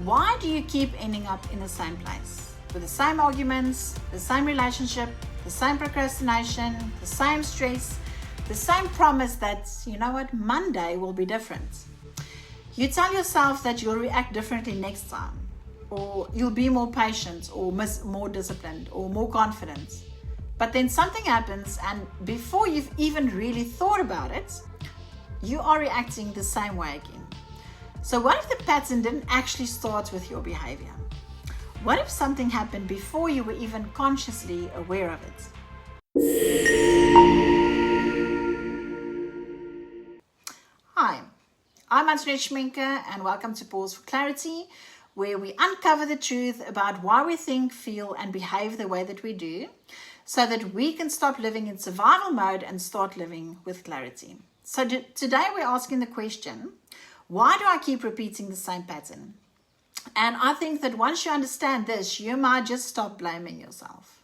Why do you keep ending up in the same place? With the same arguments, the same relationship, the same procrastination, the same stress, the same promise that, you know what, Monday will be different. You tell yourself that you'll react differently next time, or you'll be more patient, or more disciplined, or more confident. But then something happens, and before you've even really thought about it, you are reacting the same way again. So what if the pattern didn't actually start with your behavior? What if something happened before you were even consciously aware of it? Hi, I'm Antoinette Schminker, and welcome to Pause for Clarity, where we uncover the truth about why we think, feel, and behave the way that we do, so that we can stop living in survival mode and start living with clarity. So today we're asking the question, why do I keep repeating the same pattern? And I think that once you understand this, you might just stop blaming yourself.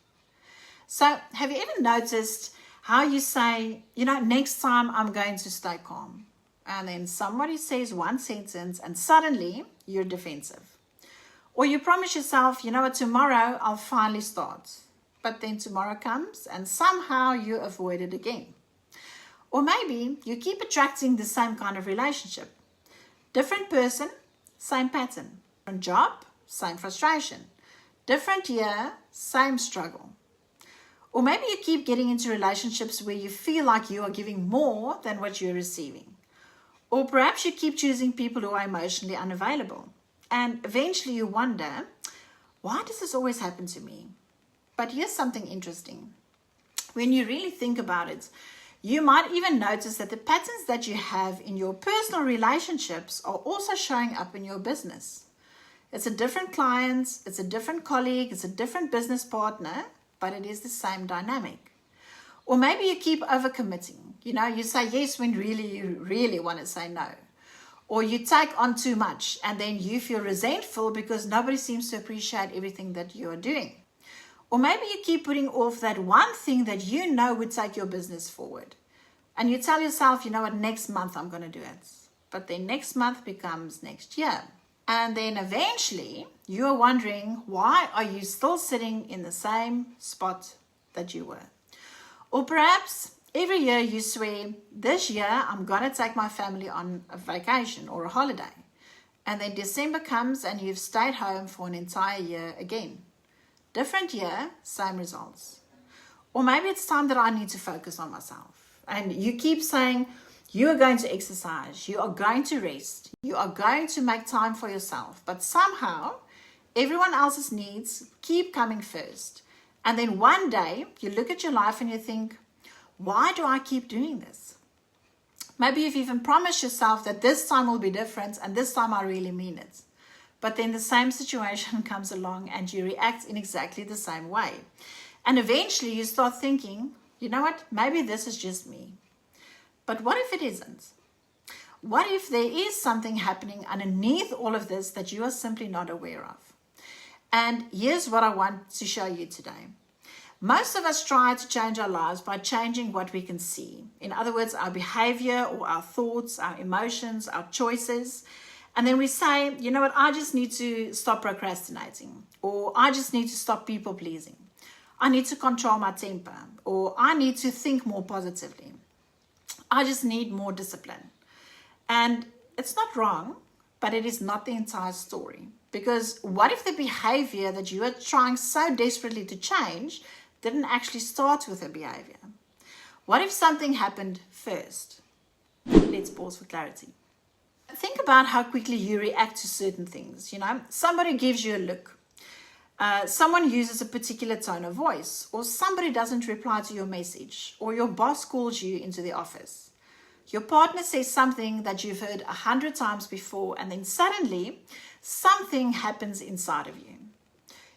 So have you ever noticed how you say, next time I'm going to stay calm? And then somebody says one sentence and suddenly you're defensive. Or you promise yourself, tomorrow I'll finally start. But then tomorrow comes and somehow you avoid it again. Or maybe you keep attracting the same kind of relationship. Different person, same pattern. Different job, same frustration. Different year, same struggle. Or maybe you keep getting into relationships where you feel like you are giving more than what you're receiving. Or perhaps you keep choosing people who are emotionally unavailable. And eventually you wonder, why does this always happen to me? But here's something interesting. When you really think about it, you might even notice that the patterns that you have in your personal relationships are also showing up in your business. It's a different client, it's a different colleague, it's a different business partner, but it is the same dynamic. Or maybe you keep overcommitting. You say yes when really you really want to say no. Or you take on too much and then you feel resentful because nobody seems to appreciate everything that you are doing. Or maybe you keep putting off that one thing that you know would take your business forward. And you tell yourself, next month I'm going to do it. But then next month becomes next year. And then eventually you are wondering, why are you still sitting in the same spot that you were? Or perhaps every year you swear, this year I'm going to take my family on a vacation or a holiday. And then December comes and you've stayed home for an entire year again. Different year, same results. Or maybe it's time that I need to focus on myself. And you keep saying, you are going to exercise, you are going to rest, you are going to make time for yourself. But somehow, everyone else's needs keep coming first. And then one day, you look at your life and you think, why do I keep doing this? Maybe you've even promised yourself that this time will be different and this time I really mean it. But then the same situation comes along and you react in exactly the same way. And eventually you start thinking, maybe this is just me. But what if it isn't? What if there is something happening underneath all of this that you are simply not aware of? And here's what I want to show you today. Most of us try to change our lives by changing what we can see. In other words, our behavior or our thoughts, our emotions, our choices. And then we say, I just need to stop procrastinating. Or I just need to stop people pleasing. I need to control my temper. Or I need to think more positively. I just need more discipline. And it's not wrong, but it is not the entire story. Because what if the behavior that you are trying so desperately to change didn't actually start with a behavior? What if something happened first? Let's pause for clarity. Think about how quickly you react to certain things. Somebody gives you a look. Someone uses a particular tone of voice, or somebody doesn't reply to your message, or your boss calls you into the office. Your partner says something that you've heard 100 times before, and then suddenly something happens inside of you.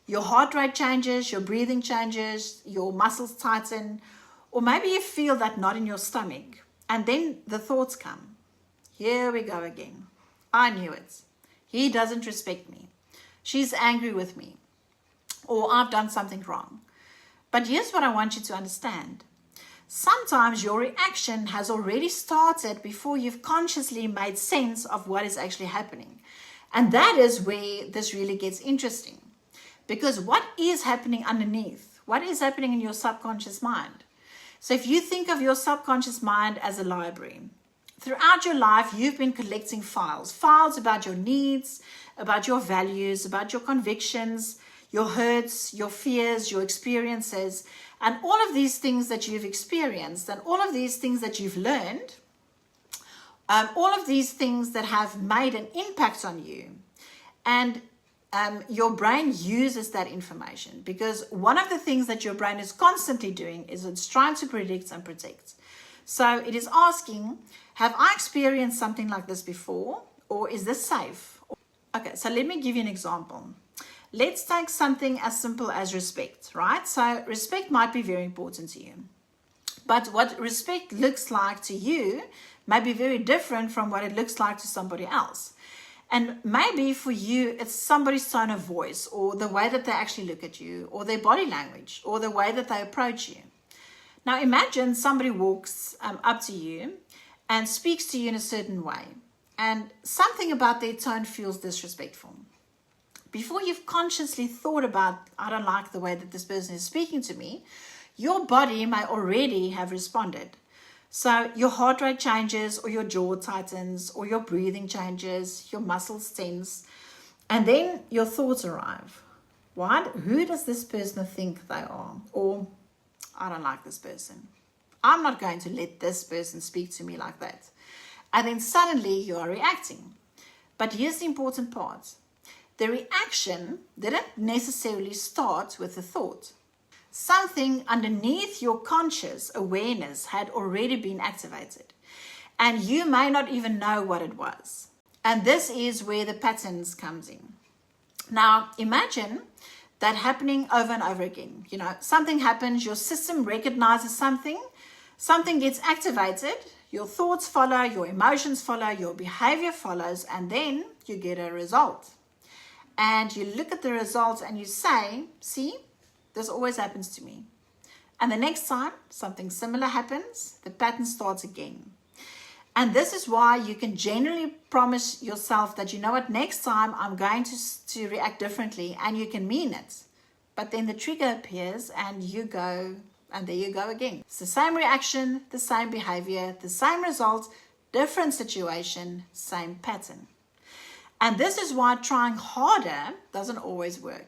Your heart rate changes, your breathing changes, your muscles tighten, or maybe you feel that knot in your stomach, and then the thoughts come. Here we go again. I knew it. He doesn't respect me. She's angry with me. Or I've done something wrong. But here's what I want you to understand. Sometimes your reaction has already started before you've consciously made sense of what is actually happening. And that is where this really gets interesting. Because what is happening underneath? What is happening in your subconscious mind? So if you think of your subconscious mind as a library, throughout your life, you've been collecting files about your needs, about your values, about your convictions, your hurts, your fears, your experiences, and all of these things that you've experienced, and all of these things that you've learned, all of these things that have made an impact on you. And your brain uses that information, because one of the things that your brain is constantly doing is it's trying to predict and protect. So it is asking, have I experienced something like this before, or is this safe? Okay, so let me give you an example. Let's take something as simple as respect, right? So respect might be very important to you. But what respect looks like to you may be very different from what it looks like to somebody else. And maybe for you, it's somebody's tone of voice, or the way that they actually look at you, or their body language, or the way that they approach you. Now imagine somebody walks up to you and speaks to you in a certain way, and something about their tone feels disrespectful. Before you've consciously thought about, I don't like the way that this person is speaking to me, your body may already have responded. So your heart rate changes, or your jaw tightens, or your breathing changes, your muscles tense, and then your thoughts arrive. What? Who does this person think they are? Or, I don't like this person. I'm not going to let this person speak to me like that. And then suddenly you are reacting. But here's the important part. The reaction didn't necessarily start with a thought. Something underneath your conscious awareness had already been activated, and you may not even know what it was. And this is where the patterns comes in. Now, imagine that happening over and over again. You know, something happens, your system recognizes something gets activated, your thoughts follow, your emotions follow, your behavior follows, and then you get a result. And you look at the results and you say, see, this always happens to me. And the next time something similar happens, the pattern starts again. And this is why you can generally promise yourself that, you know what, next time I'm going to react differently, and you can mean it. But then the trigger appears and you go, and there you go again. It's the same reaction, the same behavior, the same result, different situation, same pattern. And this is why trying harder doesn't always work.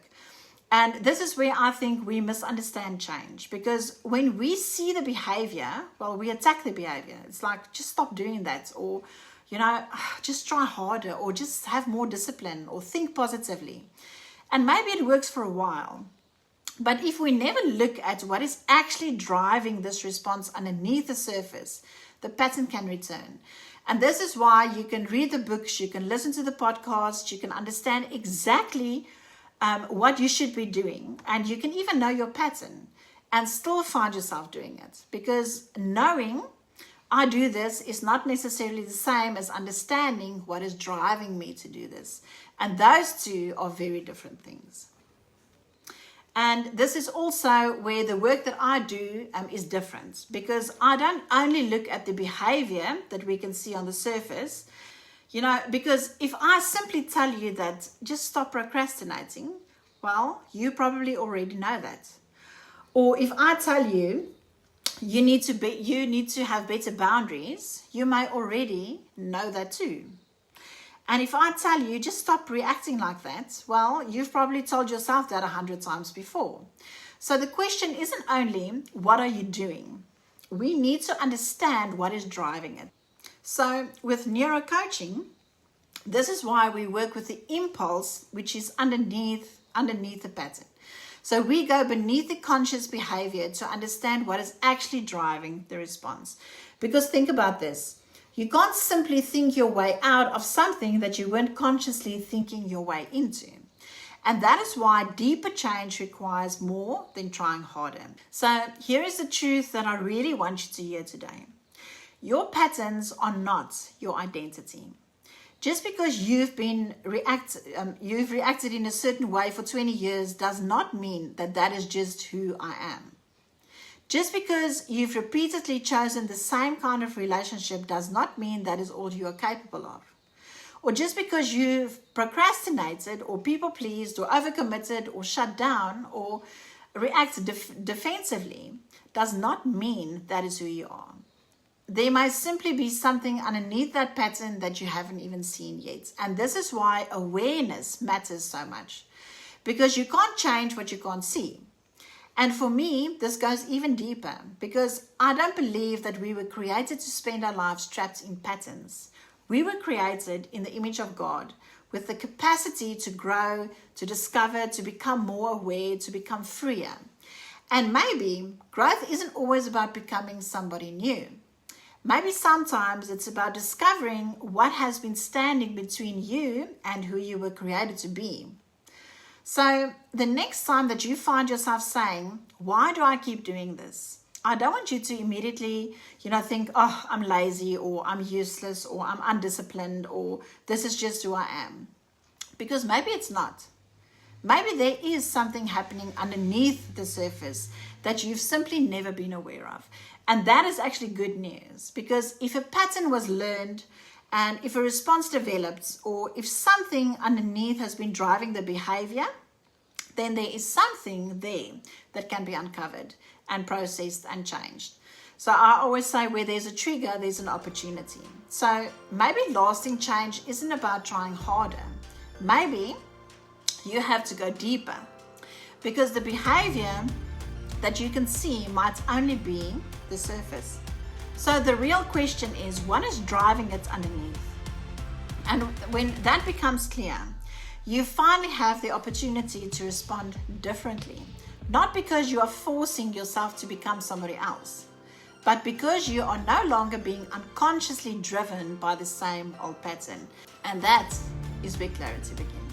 And this is where I think we misunderstand change, because when we see the behavior, well, we attack the behavior. It's like, just stop doing that, or, you know, just try harder, or just have more discipline, or think positively. And maybe it works for a while. But if we never look at what is actually driving this response underneath the surface, the pattern can return. And this is why you can read the books, you can listen to the podcasts, you can understand exactly what you should be doing, and you can even know your pattern and still find yourself doing it, because knowing I do this is not necessarily the same as understanding what is driving me to do this, and those two are very different things. And this is also where the work that I do is different, because I don't only look at the behavior that we can see on the surface. You know, because if I simply tell you that just stop procrastinating, well, you probably already know that. Or if I tell you you need to have better boundaries, you may already know that too. And if I tell you just stop reacting like that, well, you've probably told yourself that 100 times before. So the question isn't only what are you doing? We need to understand what is driving it. So with neurocoaching, this is why we work with the impulse, which is underneath the pattern. So we go beneath the conscious behavior to understand what is actually driving the response. Because think about this. You can't simply think your way out of something that you weren't consciously thinking your way into. And that is why deeper change requires more than trying harder. So here is the truth that I really want you to hear today. Your patterns are not your identity. Just because you've reacted in a certain way for 20 years does not mean that that is just who I am. Just because you've repeatedly chosen the same kind of relationship does not mean that is all you are capable of. or just because you've procrastinated or people pleased or overcommitted or shut down or react defensively does not mean that is who you are. There might simply be something underneath that pattern that you haven't even seen yet. And this is why awareness matters so much, because you can't change what you can't see. And for me, this goes even deeper, because I don't believe that we were created to spend our lives trapped in patterns. We were created in the image of God with the capacity to grow, to discover, to become more aware, to become freer. And maybe growth isn't always about becoming somebody new. Maybe sometimes it's about discovering what has been standing between you and who you were created to be. So the next time that you find yourself saying, why do I keep doing this? I don't want you to immediately, think, oh, I'm lazy, or I'm useless, or I'm undisciplined, or this is just who I am. Because maybe it's not. Maybe there is something happening underneath the surface that you've simply never been aware of. And that is actually good news, because if a pattern was learned, and if a response develops, or if something underneath has been driving the behavior, then there is something there that can be uncovered and processed and changed. So I always say, where there's a trigger, there's an opportunity. So maybe lasting change isn't about trying harder. Maybe you have to go deeper, because the behavior that you can see might only be the surface. So the real question is, what is driving it underneath? And when that becomes clear, you finally have the opportunity to respond differently. Not because you are forcing yourself to become somebody else, but because you are no longer being unconsciously driven by the same old pattern. And that is where clarity begins.